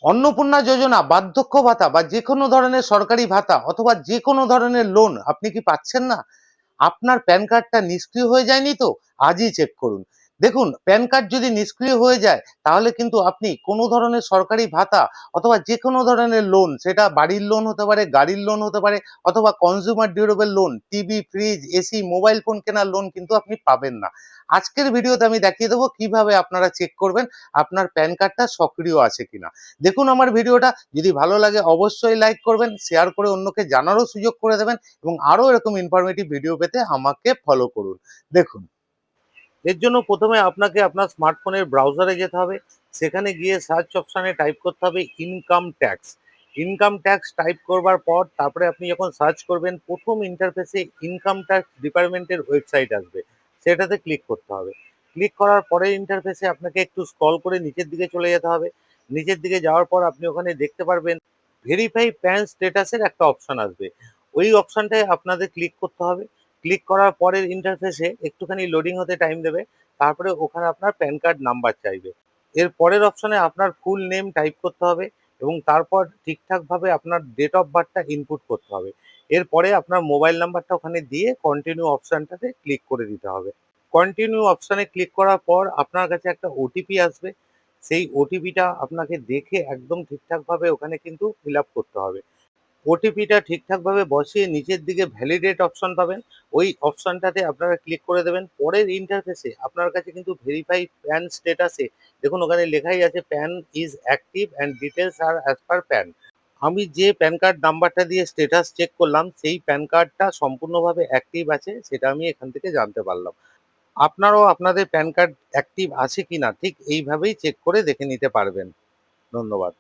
অন্নপূর্ণা যোজনা, বার্ধক্য ভাতা বা যে কোনো ধরনের সরকারি ভাতা অথবা যে কোনো ধরনের লোন আপনি কি পাচ্ছেন না? আপনার প্যান কার্ডটা নিষ্ক্রিয় হয়ে যায়নি তো? আজই চেক করুন। দেখুন, প্যান কার্ড যদি নিষ্ক্রিয় হয়ে যায় তাহলে কিন্তু আপনি কোনো ধরনের সরকারি ভাতা অথবা যে কোনো ধরনের লোন, সেটা বাড়ির লোন হতে পারে, গাড়ির লোন হতে পারে অথবা consumer durable loan, TV, fridge, AC, mobile phone কেনার লোন কিন্তু আপনি পাবেন না। আজকের ভিডিওতে আমি দেখিয়ে দেবো কিভাবে আপনারা চেক করবেন আপনার প্যান কার্ডটা সক্রিয় আছে কিনা। দেখুন আমার ভিডিওটা, যদি ভালো লাগে অবশ্যই লাইক করবেন, শেয়ার করে অন্যকে জানারও সুযোগ করে দেবেন এবং আরও এরকম ইনফরমেটিভ ভিডিও পেতে আমাকে ফলো করুন। দেখুন, এর জন্য প্রথমে আপনাকে আপনার স্মার্টফোনের ব্রাউজারে যেতে হবে। সেখানে গিয়ে সার্চ অপশানে টাইপ করতে হবে income tax. Income tax type করবার পর তারপরে আপনি যখন সার্চ করবেন, প্রথম ইন্টারফেসে ইনকাম ট্যাক্স ডিপার্টমেন্টের ওয়েবসাইট আসবে, সেটাতে ক্লিক করতে হবে। ক্লিক করার পরের ইন্টারফেসে আপনাকে একটু স্ক্রল করে নিচের দিকে চলে যেতে হবে। নিচের দিকে যাওয়ার পর আপনি ওখানে দেখতে পারবেন ভেরিফাই প্যান স্ট্যাটাসের একটা অপশন আসবে। ওই অপশনটায় আপনাদের ক্লিক করতে হবে। ক্লিক করার পরের ইন্টারফেসে একটুখানি লোডিং হতে টাইম দেবে। তারপরে ওখানে আপনার প্যান কার্ড নাম্বার চাইবে। এর পরের অপশনে আপনার ফুল নেম টাইপ করতে হবে এবং তারপর ঠিকঠাকভাবে আপনার ডেট অফ বার্থটা ইনপুট করতে হবে। এরপরে আপনার মোবাইল নাম্বারটা ওখানে দিয়ে কন্টিনিউ অপশনটাতে ক্লিক করে দিতে হবে। কন্টিনিউ অপশনে ক্লিক করার পর আপনার কাছে একটা ওটিপি আসবে। সেই ওটিপিটা আপনাকে দেখে একদম ঠিকঠাকভাবে ওখানে কিন্তু ফিল আপ করতে হবে। ওটিপিটা ঠিকঠাকভাবে বসিয়ে নিচের দিকে ভ্যালিডেট অপশন পাবেন। ওই অপশনটাতে আপনারা ক্লিক করে দেবেন। পরের ইন্টারফেসে আপনার কাছে কিন্তু ভেরিফাই প্যান স্ট্যাটাসে দেখুন ওখানে লেখাই আছে PAN is active and details are as per PAN. আমি যে প্যান কার্ড নাম্বারটা দিয়ে স্ট্যাটাস চেক করলাম সেই প্যান কার্ডটা সম্পূর্ণভাবে অ্যাক্টিভ আছে, সেটা আমি এখান থেকে জানতে পারলাম। আপনারাও আপনাদের প্যান কার্ড অ্যাক্টিভ আছে কিনা ঠিক এইভাবেই চেক করে দেখে নিতে পারবেন। ধন্যবাদ।